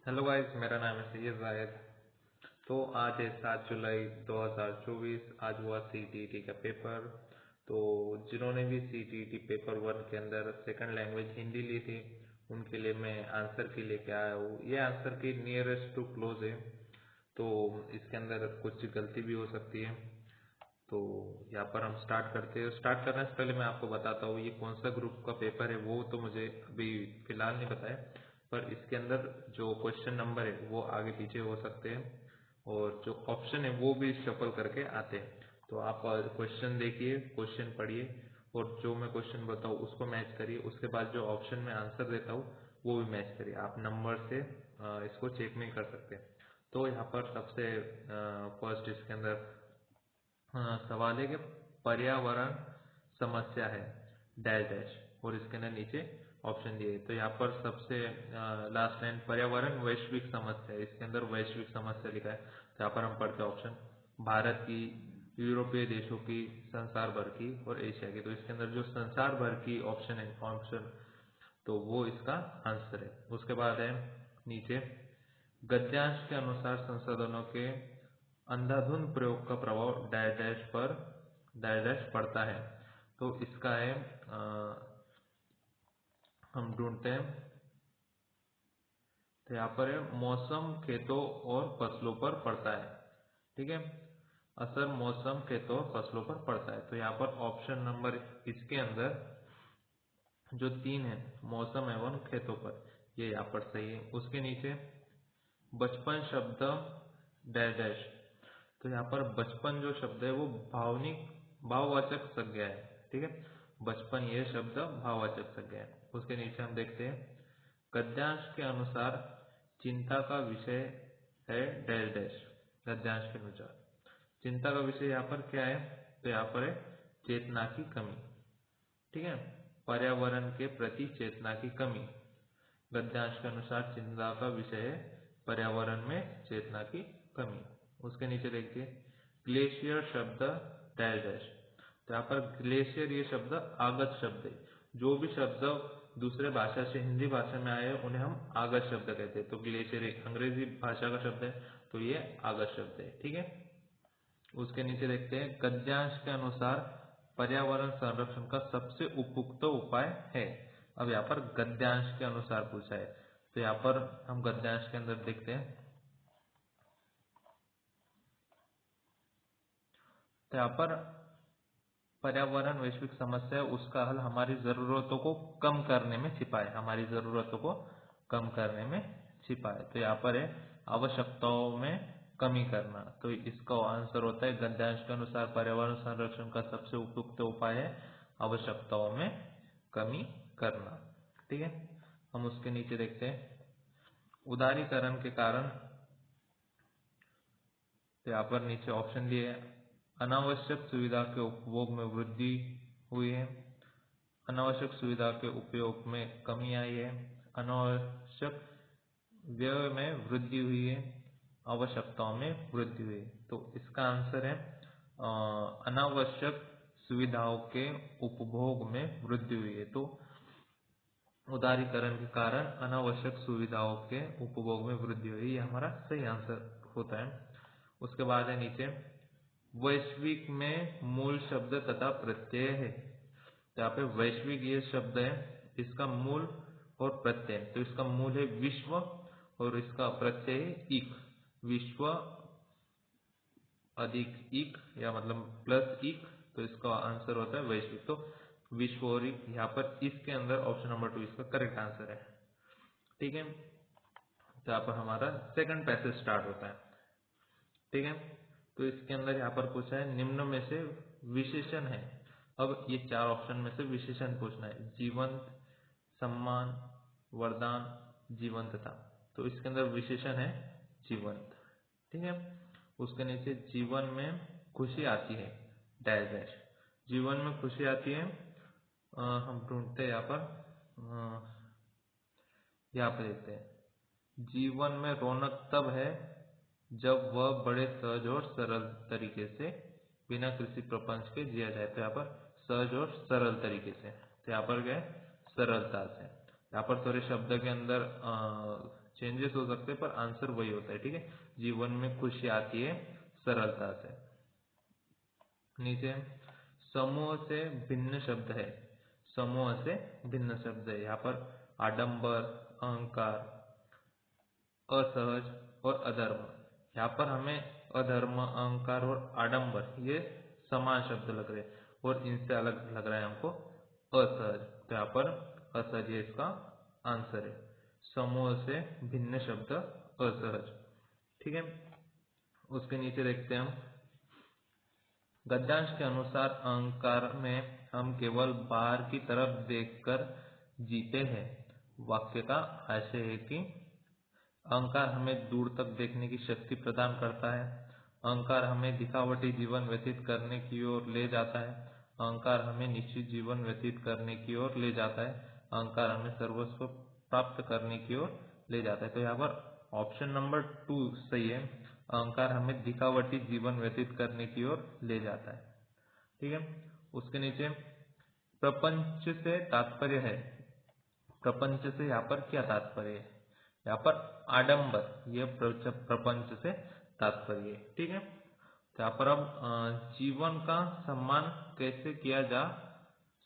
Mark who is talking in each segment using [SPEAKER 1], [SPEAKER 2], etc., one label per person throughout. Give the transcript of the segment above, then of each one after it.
[SPEAKER 1] Hello guys, मेरा नाम है सैयद जायद। तो आज है 7 जुलाई 2024। आज हुआ CTET का पेपर। तो जिन्होंने भी CTET पेपर 1 के अंदर सेकंड लैंग्वेज हिंदी ली थी, उनके लिए मैं आंसर की लेके आया हूँ। ये आंसर की नियरेस्ट टू क्लोज है, तो इसके अंदर कुछ गलती भी हो सकती है। तो यहाँ पर हम स्टार्ट करते हैं। स्टार्ट करने से पहले मैं आपको बताता हूँ ये कौन सा ग्रुप का पेपर है। वो तो मुझे अभी फिलहाल नहीं पता है, पर इसके अंदर जो क्वेश्चन नंबर है वो आगे पीछे हो सकते हैं और जो ऑप्शन है वो भी शफल करके आते हैं। तो आप क्वेश्चन देखिए, क्वेश्चन पढ़िए और जो मैं क्वेश्चन बताऊँ उसको मैच करिए। उसके बाद जो ऑप्शन में आंसर देता हूँ वो भी मैच करिए। आप नंबर से इसको चेक नहीं कर सकते। तो यहाँ पर सबसे फर्स्ट इसके अंदर सवाल है कि पर्यावरण समस्या है डैश डैश, और इसके अंदर नीचे ऑप्शन दिए। तो यहाँ पर सबसे लास्ट लाइन पर्यावरण वैश्विक समस्या है, इसके अंदर वैश्विक समस्या लिखा है। तो यहाँ पर हम पढ़ते हैं ऑप्शन भारत की, यूरोपीय देशों की, संसार भर की और एशिया की। तो इसके अंदर जो संसार भर की ऑप्शन है ऑप्शन, तो वो इसका आंसर है। उसके बाद है नीचे गद्यांश के अनुसार संसाधनों के अंधाधुंध प्रयोग का प्रभाव डैश डैश पर डैश डैश पड़ता है। तो इसका है हम ढूंढते हैं। तो यहाँ पर है मौसम खेतों और फसलों पर पड़ता है। ठीक है, असर मौसम खेतों और फसलों पर पड़ता है। तो यहाँ पर ऑप्शन नंबर इसके अंदर जो 3 है मौसम एवं खेतों पर, ये यहाँ पर सही है। उसके नीचे बचपन शब्द डैश डैश। तो यहाँ पर बचपन जो शब्द है वो भावनिक भाववाचक संज्ञा है। ठीक है, बचपन ये शब्द भाववाचक संज्ञा है। उसके नीचे हम देखते हैं गद्यांश के अनुसार चिंता का विषय है डैश डैश। गद्यांश के अनुसार चिंता का विषय यहाँ पर क्या है? तो यहाँ पर है चेतना की कमी। ठीक है, पर्यावरण के प्रति चेतना की कमी। गद्यांश के अनुसार चिंता का विषय है पर्यावरण में चेतना की कमी। उसके नीचे देखिए ग्लेशियर शब्द डैश डैश। तो यहाँ पर ग्लेशियर ये शब्द आगत शब्द है। जो भी शब्द दूसरे भाषा से हिंदी भाषा में आए उन्हें हम आगत शब्द कहते हैं। तो ग्लेशियर एक अंग्रेजी भाषा का शब्द है, तो ये आगत शब्द है। ठीक है, उसके नीचे देखते हैं गद्यांश के अनुसार पर्यावरण संरक्षण का सबसे उपयुक्त उपाय है। अब यहाँ पर गद्यांश के अनुसार पूछा है, तो यहाँ पर हम गद्यांश के अंदर देखते हैं। तो यहाँ पर पर्यावरण वैश्विक समस्या है, उसका हल हमारी जरूरतों को कम करने में छिपा है। हमारी जरूरतों को कम करने में छिपा है। तो यहाँ पर है आवश्यकताओं में कमी करना। तो इसका आंसर होता है गद्यांश के अनुसार पर्यावरण संरक्षण का सबसे उपयुक्त उपाय है आवश्यकताओं में कमी करना। ठीक है, हम उसके नीचे देखते हैं उदारीकरण के कारण। तो यहाँ पर नीचे ऑप्शन दिए अनावश्यक सुविधा के उपभोग में वृद्धि हुई है, अनावश्यक सुविधा के उपयोग में कमी आई है, अनावश्यक व्यय में वृद्धि हुई है, आवश्यकताओं में वृद्धि हुई है। तो इसका आंसर है अनावश्यक सुविधाओं के उपभोग में वृद्धि हुई है। तो उदारीकरण के कारण अनावश्यक सुविधाओं के उपभोग में वृद्धि हुई, ये हमारा सही आंसर होता है। उसके बाद है नीचे वैश्विक में मूल शब्द तथा प्रत्यय है। तो यहाँ पे वैश्विक ये शब्द है, इसका मूल और प्रत्यय। तो इसका मूल है विश्व और इसका प्रत्यय है इक। विश्व अधिक इक या मतलब प्लस इक, तो इसका आंसर होता है वैश्विक। तो विश्व और इक, यहाँ पर इसके अंदर ऑप्शन नंबर 2 इसका करेक्ट आंसर है। ठीक है, तो यहाँ पर हमारा सेकंड पैसेज स्टार्ट होता है। ठीक है, तो इसके अंदर यहाँ पर पूछा है निम्न में से विशेषण है। अब ये 4 ऑप्शन में से विशेषण पूछना है। जीवंत, सम्मान, वरदान, जीवंतता। तो इसके अंदर विशेषण है जीवंत। ठीक है, उसके नीचे जीवन में खुशी आती है डैश डैश। जीवन में खुशी आती है, हम ढूंढते हैं यहाँ पर, यहाँ पर देखते हैं जीवन में रौनक तब है जब वह बड़े सहज और सरल तरीके से बिना किसी प्रपंच के जिया जाए। तो यहाँ पर सहज और सरल तरीके से, तो यहाँ पर गए सरलता से। यहाँ पर थोड़े शब्द के अंदर चेंजेस हो सकते हैं पर आंसर वही होता है। ठीक है, जीवन में खुशी आती है सरलता से। नीचे समूह से भिन्न शब्द है, समूह से भिन्न शब्द है। यहाँ पर आडंबर, अहंकार, असहज और अधर्म। यहाँ पर हमें अधर्म, अहंकार और आडंबर ये समान शब्द लग रहे हैं और इनसे अलग लग रहा है हमको असहज। तो यहाँ पर असहज ये इसका आंसर है। समूह से भिन्न शब्द असहज। ठीक है, उसके नीचे देखते हैं हम गद्यांश के अनुसार अहंकार में हम केवल बाहर की तरफ देखकर जीते हैं। वाक्य का आशय है कि अहंकार हमें दूर तक देखने की शक्ति प्रदान करता है। अहंकार हमें दिखावटी जीवन व्यतीत करने की ओर ले जाता है। अहंकार हमें निश्चित जीवन व्यतीत करने की ओर ले जाता है। अहंकार हमें सर्वस्व प्राप्त करने की ओर ले जाता है। तो यहाँ पर ऑप्शन नंबर 2 सही है। अहंकार हमें दिखावटी जीवन व्यतीत करने की ओर ले जाता है। ठीक है, उसके नीचे प्रपंच से तात्पर्य है। प्रपंच से यहाँ पर क्या तात्पर्य है? यहाँ पर आडंबर, यह प्रपंच से तात्पर्य है। ठीक है, तो यहाँ पर अब जीवन का सम्मान कैसे किया जा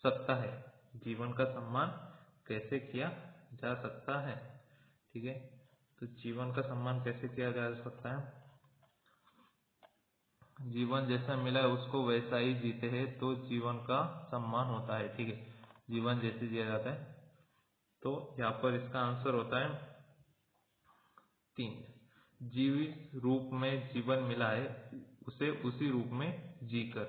[SPEAKER 1] सकता है, जीवन का सम्मान कैसे किया जा सकता है। ठीक है, तो जीवन का सम्मान कैसे किया जा सकता है? जीवन जैसा मिला है उसको वैसा ही जीते हैं तो जीवन का सम्मान होता है। ठीक है, जीवन जैसे जिया जाता है। तो यहाँ पर इसका आंसर होता है 3। जीवित रूप में जीवन मिला है उसे उसी रूप में जीकर।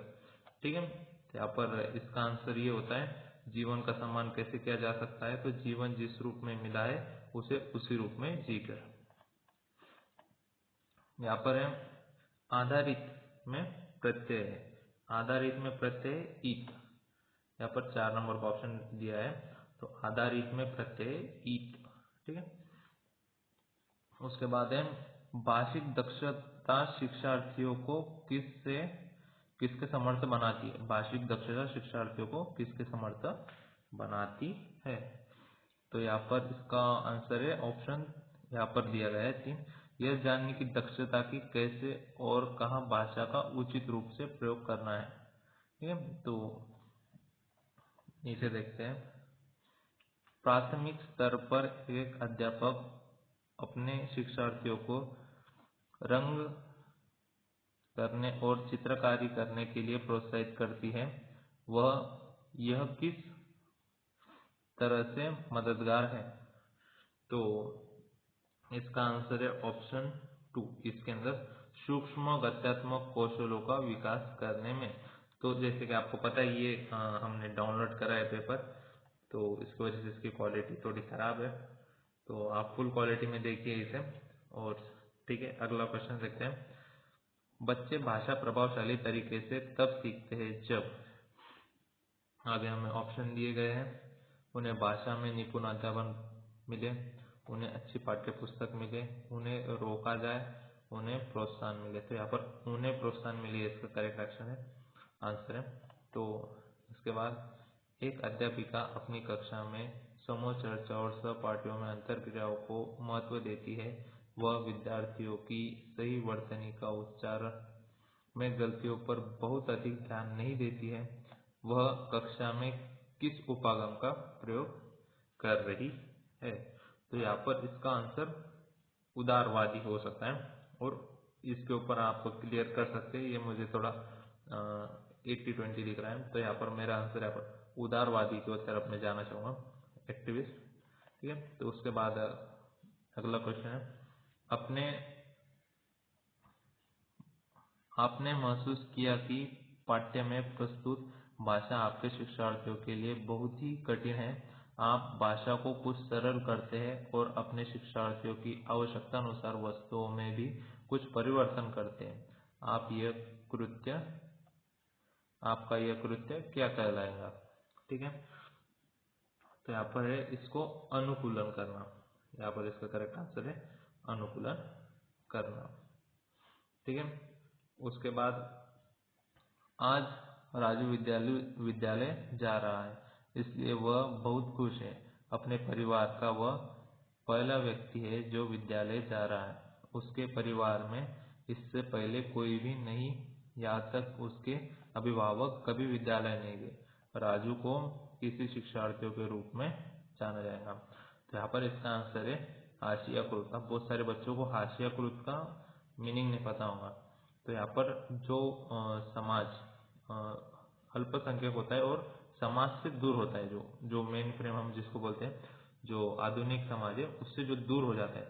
[SPEAKER 1] ठीक है, तो यहाँ पर इसका आंसर ये होता है जीवन का सम्मान कैसे किया जा सकता है, तो जीवन जिस रूप में मिला है उसे उसी रूप में जीकर। यहाँ पर है आधारित में प्रत्यय है, आधारित में प्रत्यय ईत। यहाँ पर 4 नंबर का ऑप्शन दिया है, तो आधारित में प्रत्यय ईत। ठीक है, उसके बाद है भाषिक दक्षता शिक्षार्थियों को किसके समर्थ बनाती है। भाषिक दक्षता शिक्षार्थियों को किसके समर्थ बनाती है? तो यहाँ पर इसका आंसर है ऑप्शन यहाँ पर दिया गया है 3। यह जानने की दक्षता की कैसे और कहाँ भाषा का उचित रूप से प्रयोग करना है। ठीक है, तो नीचे देखते हैं प्राथमिक स्तर पर एक अध्यापक अपने शिक्षार्थियों को रंग करने और चित्रकारी करने के लिए प्रोत्साहित करती है। यह किस तरह से मददगार है? तो इसका आंसर है ऑप्शन 2। इसके अंदर सूक्ष्म गत्यात्मक कौशलों का विकास करने में। तो जैसे कि आपको पता है ये हमने डाउनलोड करा है पेपर, तो इसकी वजह से इसकी क्वालिटी थोड़ी खराब है, तो आप फुल क्वालिटी में देखिए इसे। और ठीक है, अगला क्वेश्चन देखते हैं। बच्चे भाषा प्रभावशाली तरीके से तब सीखते हैं जब, आगे हमें ऑप्शन दिए गए हैं, उन्हें भाषा में निपुण अध्यापन मिले, उन्हें अच्छी पाठ्य पुस्तक मिले, उन्हें रोका जाए, उन्हें प्रोत्साहन मिले। तो यहाँ पर उन्हें प्रोत्साहन मिले इसका करेक्ट आंसर है, आंसर है। तो इसके बाद एक अध्यापिका अपनी कक्षा में समूह चर्चा और सहपाठियों में अंतर क्रियाओं को महत्व देती है। वह विद्यार्थियों की सही वर्तनी का उच्चारण में गलतियों पर बहुत अधिक ध्यान नहीं देती है। वह कक्षा में किस उपागम का प्रयोग कर रही है? तो यहाँ पर इसका आंसर उदारवादी हो सकता है, और इसके ऊपर आप क्लियर कर सकते हैं। ये मुझे थोड़ा 80-20 दिख रहा है, तो यहाँ पर मेरा आंसर यहाँ पर उदारवादी की तरफ में जाना चाहूँगा, एक्टिविस्ट। ठीक है, तो उसके बाद अगला क्वेश्चन है, आपने महसूस किया कि पाठ्य में प्रस्तुत भाषा आपके शिक्षार्थियों के लिए बहुत ही कठिन है। आप भाषा को कुछ सरल करते हैं और अपने शिक्षार्थियों की आवश्यकता अनुसार वस्तुओं में भी कुछ परिवर्तन करते हैं। आपका यह कृत्य क्या कहलाएगा? ठीक है, तो यहाँ पर है इसको अनुकूलन करना। यहाँ पर इसका करेक्ट आंसर है अनुकूलन करना। ठीक है, उसके बाद आज राजू विद्यालय जा रहा है, इसलिए वह बहुत खुश है। अपने परिवार का वह पहला व्यक्ति है जो विद्यालय जा रहा है। उसके परिवार में इससे पहले कोई भी नहीं, यहाँ तक उसके अभिभावक कभी विद्यालय नहीं गए। राजू को किसी शिक्षार्थियों के रूप में जाना जाएगा। तो यहाँ पर इसका आंसर है हाशियाकृत। अब बहुत सारे बच्चों को हाशियाकृत का मीनिंग नहीं पता होगा। तो यहाँ पर जो समाज अल्पसंख्यक होता है और समाज से दूर होता है, जो मेन फ्रेम हम जिसको बोलते हैं, जो आधुनिक समाज है उससे जो दूर हो जाता है,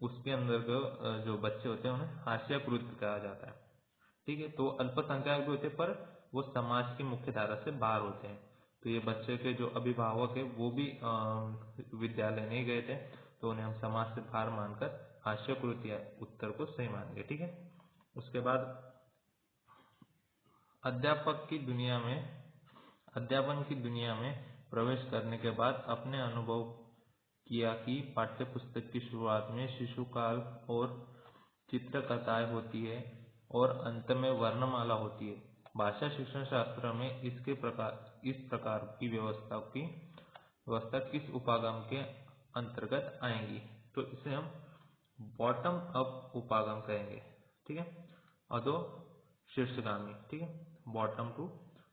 [SPEAKER 1] उसके अंदर के जो बच्चे होते हैं उन्हें हाशियाकृत कहा जाता है। ठीक है, तो अल्पसंख्यक भी होते हैं पर वो समाज की मुख्य धारा से बाहर होते हैं। तो ये बच्चे के जो अभिभावक है वो भी विद्यालय नहीं गए थे, तो उन्हें हम समाज से बाहर मानकर हास्यकृत या उत्तर को सही मानेंगे। ठीक है, उसके बाद अध्यापन की दुनिया में प्रवेश करने के बाद अपने अनुभव किया कि पाठ्य पुस्तक की शुरुआत में शिशुकाल और चित्रकथाएं होती है और अंत में वर्णमाला होती है। भाषा शिक्षण शास्त्र में इस प्रकार की व्यवस्था किस उपागम के अंतर्गत आएंगी? तो इसे हम बॉटम अप उपागम कहेंगे। ठीक है, अधो शीर्षगामी। ठीक है, bottom to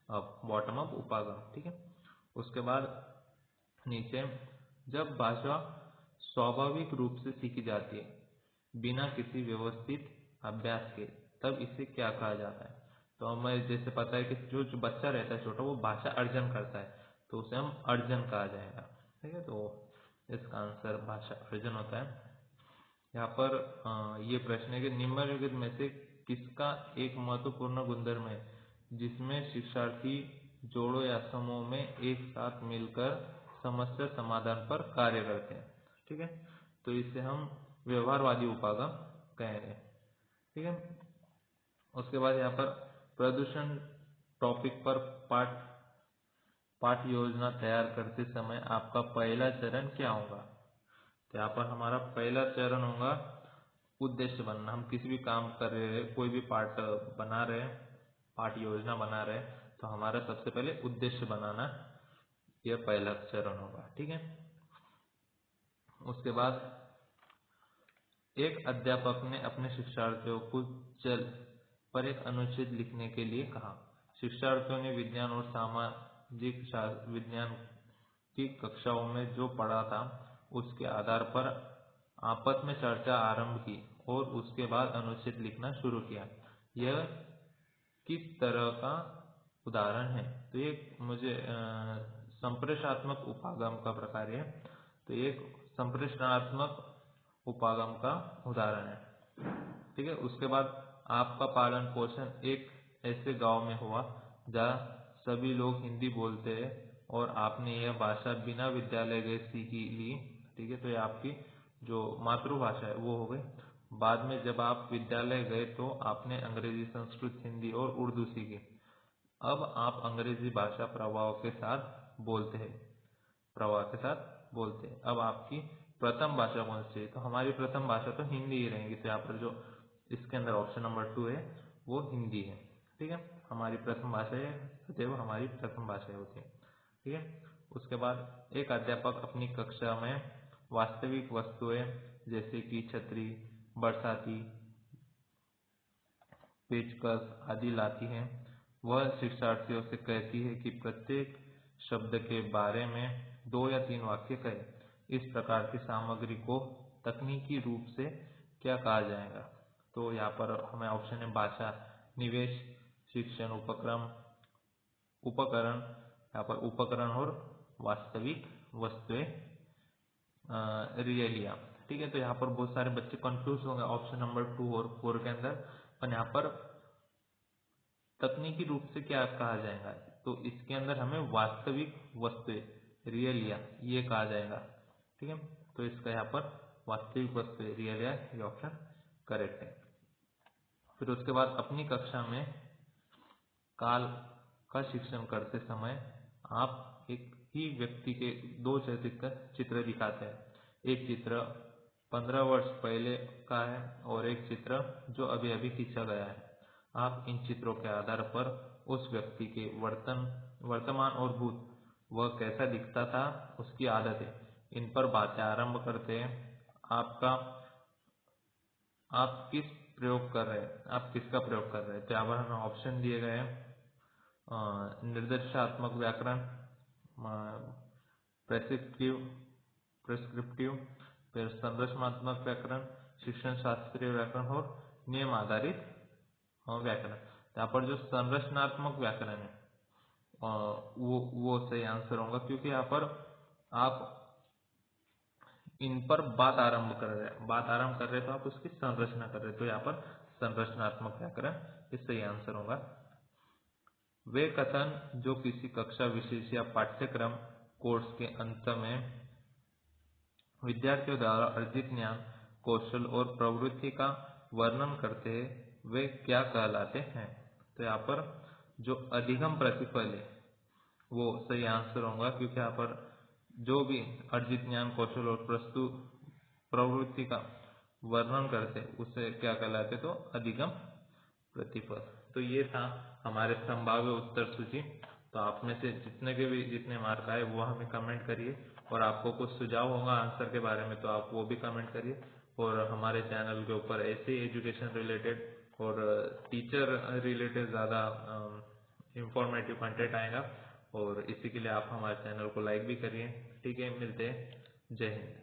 [SPEAKER 1] up, bottom up उपागम। ठीक है, उसके बाद नीचे, जब भाषा स्वाभाविक रूप से सीखी जाती है बिना किसी व्यवस्थित अभ्यास के, तब इसे क्या कहा जाता है? तो हमें जैसे पता है कि जो बच्चा रहता है छोटा, वो भाषा अर्जन करता है, तो उसे हम अर्जन कहा जाएगा। ठीक है, तो इसका आंसर भाषा अर्जन होता है। यहाँ पर ये प्रश्न है कि निम्नलिखित में से किसका एक महत्वपूर्ण गुणधर्म है जिसमें शिक्षार्थी जोड़ों या समूह में एक साथ मिलकर समस्या समाधान पर कार्य करते हैं। ठीक है, तो इसे हम व्यवहारवादी उपागम कहेंगे। ठीक है, उसके बाद यहाँ पर प्रदूषण टॉपिक पर पाठ योजना तैयार करते समय आपका पहला चरण क्या होगा? तो यहाँ पर हमारा पहला चरण होगा उद्देश्य बनना। हम किसी भी काम कर रहे हैं, कोई भी पाठ बना रहे हैं, पाठ योजना बना रहे हैं, तो हमारा सबसे पहले उद्देश्य बनाना, यह पहला चरण होगा। ठीक है, उसके बाद एक अध्यापक ने अपने शिक्षार्थियों को जल पर एक अनुच्छेद लिखने के लिए कहा। शिक्षार्थियों ने विज्ञान और सामाजिक विज्ञान की कक्षाओं में जो पढ़ा था उसके आधार पर आपस में चर्चा आरंभ की और उसके बाद अनुच्छेद लिखना शुरू किया। यह किस तरह का उदाहरण है? तो ये मुझे संप्रेषणात्मक उपागम का प्रकार है। तो ये संप्रेषणात्मक उपागम का उदाहरण है। ठीक है, उसके बाद आपका पालन पोषण एक ऐसे गांव में हुआ जहाँ सभी लोग हिंदी बोलते हैं और आपने यह भाषा बिना विद्यालय गए सीखी ली। ठीक है, तो ये आपकी जो मातृभाषा है वो हो गई। बाद में जब आप विद्यालय गए तो आपने अंग्रेजी, संस्कृत, हिंदी और उर्दू सीखी। अब आप अंग्रेजी भाषा प्रभाव के साथ बोलते हैं। अब आपकी प्रथम भाषा कौन सी है? तो हमारी प्रथम भाषा तो हिंदी ही रहेगी। तो यहाँ पर जो इसके अंदर ऑप्शन नंबर 2 है वो हिंदी है। ठीक है, हमारी प्रथम भाषा है, सदैव हमारी प्रथम भाषा होती है। ठीक है, उसके बाद एक अध्यापक अपनी कक्षा में वास्तविक वस्तुएं जैसे कि छतरी, बरसाती, पेचकस आदि लाती है। वह शिक्षार्थियों से कहती है कि प्रत्येक शब्द के बारे में 2 या 3 वाक्य कहें। इस प्रकार की सामग्री को तकनीकी रूप से क्या कहा जाएगा? तो यहाँ पर हमें ऑप्शन है भाषा निवेश, शिक्षण उपकरण, यहाँ पर उपकरण और वास्तविक वस्तुएं, रियलिया। ठीक है, तो यहाँ पर बहुत सारे बच्चे कंफ्यूज होंगे ऑप्शन नंबर 2 और 4 के अंदर, पर यहाँ पर तकनीकी रूप से क्या कहा जाएगा? तो इसके अंदर हमें वास्तविक वस्तुएं, रियलिया, ये कहा जाएगा। ठीक है, तो इसका यहाँ पर वास्तविक वस्तुएं, रियलिया, ये ऑप्शन करेक्ट है। फिर उसके बाद अपनी कक्षा में काल का शिक्षण करते समय आप एक ही व्यक्ति के 2 चित्र दिखाते हैं। एक चित्र 15 वर्ष पहले का है और एक चित्र जो अभी अभी खींचा गया है। आप इन चित्रों के आधार पर उस व्यक्ति के वर्तमान और भूत, वह कैसा दिखता था, उसकी आदतें, इन पर बातें आरंभ करते हैं। आप किस प्रयोग कर रहे हैं, आप किसका प्रयोग कर रहे हैं। तो यहाँ पर हमें ऑप्शन दिए गए हैं निर्देशात्मक व्याकरण, प्रेस्क्रिप्टिव, फिर संरचनात्मक व्याकरण, शिक्षण शास्त्रीय व्याकरण और नियम आधारित व्याकरण। यहाँ पर जो संरचनात्मक व्याकरण है वो सही आंसर होगा, क्योंकि यहाँ पर आप इन पर बात आरंभ कर रहे हैं तो आप उसकी संरचना कर रहे हैं, तो यहाँ पर संरचनात्मक व्याकरण ये सही आंसर होगा। वे कथन जो किसी कक्षा विशेष या पाठ्यक्रम कोर्स के अंत में विद्यार्थियों द्वारा अर्जित ज्ञान, कौशल और प्रवृत्ति का वर्णन करते हैं, वे क्या कहलाते हैं। तो यहाँ पर जो अधिगम प्रतिफल है वो सही आंसर होगा, क्योंकि यहाँ पर जो भी अर्जित ज्ञान, कौशल और प्रवृत्ति का वर्णन करते उसे क्या कहलाते, तो अधिगम प्रतिफल। तो ये था हमारे संभाव्य उत्तर सूची। तो आप में से जितने मार्क आए वो हमें कमेंट करिए, और आपको कुछ सुझाव होगा आंसर के बारे में तो आप वो भी कमेंट करिए। और हमारे चैनल के ऊपर ऐसे एजुकेशन रिलेटेड और टीचर रिलेटेड ज़्यादा इंफॉर्मेटिव कंटेंट आएगा, और इसी के लिए आप हमारे चैनल को लाइक भी करिए। ठीक है, मिलते हैं। जय हिंद।